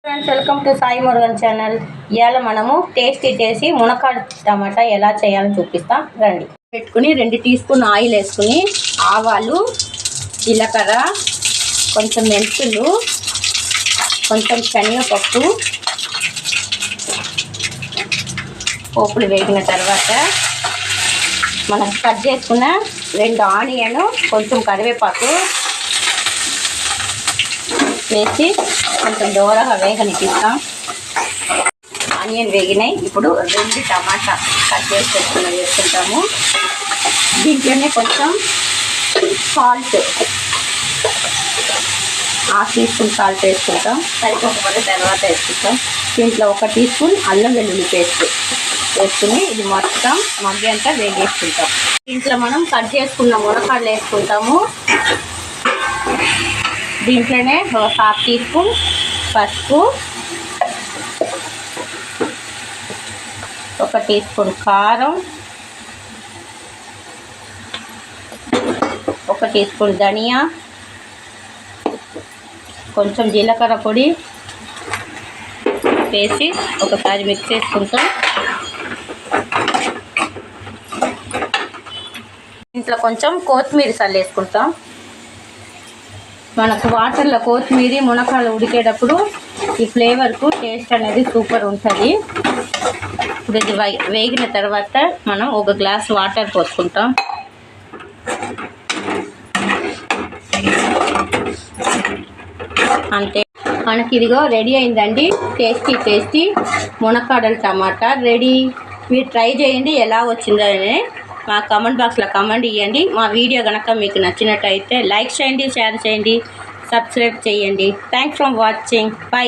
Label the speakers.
Speaker 1: Friends, welcome to Sai Murugan channel. ఇవాళ మనము tasty మునక్కాడ టమాటా ఎలా చేయాలని చూపిస్తాం. రండి. పెట్టుకుని 2 టీ స్పూన్ ఆయిల్ వేసుకుని ఆవాలు, జీలకర్ర, కొంచెం మెంతులు, కొంచెం శనగపప్పు పోపులు వేగిన తర్వాత మనం కట్ చేసుకున్న 2 ఆనియన్, కొంచెం కరివేపాకు వేసి కొంచెం దూరగా వేగనిపిస్తాం. ఆనియన్ వేగినాయి. ఇప్పుడు 2 టమాటా కట్ చేసి పెట్టుకుని వేసుకుంటాము. దీంట్లోనే కొంచెం సాల్ట్, 1/2 టీ స్పూన్ సాల్ట్ వేసుకుంటాం. సరిపోకపోతే తర్వాత వేసుకుంటాం. దీంట్లో 1 టీ స్పూన్ అల్లం వెల్లుల్లి పేస్ట్ వేసుకుని ఇది మొత్తం మగ్గంతా వేగేసుకుంటాం. దీంట్లో మనం కట్ చేసుకున్న మునక్కాడలు వేసుకుంటాము. దీంట్లోనే 1/2 టీ స్పూన్ పసుపు, 1 టీ స్పూన్ కారం, 1 టీ స్పూన్ ధనియా, కొంచెం జీలకర్ర పొడి వేసి ఒకసారి మిక్స్ చేసుకుంటాం. ఇంట్లో కొంచెం కొత్తిమీర చల్లేసుకుంటాం. మనకు వాటర్లో కొత్తిమీర మునక్కాడలు ఉడికేటప్పుడు ఈ ఫ్లేవర్కు టేస్ట్ అనేది సూపర్ ఉంటుంది. ఇప్పుడు ఇది వేగిన తర్వాత మనం 1 గ్లాస్ వాటర్ పోసుకుంటాం. అంతే, మనకి ఇదిగో రెడీ అయిందండి. టేస్టీ మునక్కాడల టమాటా రెడీ. మీరు ట్రై చేయండి, ఎలా వచ్చిందని మా కామెంట్ బాక్స్లో కామెంట్ ఇవ్వండి. మా వీడియో కనుక మీకు నచ్చినట్టయితే లైక్ చేయండి, షేర్ చేయండి, సబ్స్క్రైబ్ చేయండి. Thanks for watching. బై.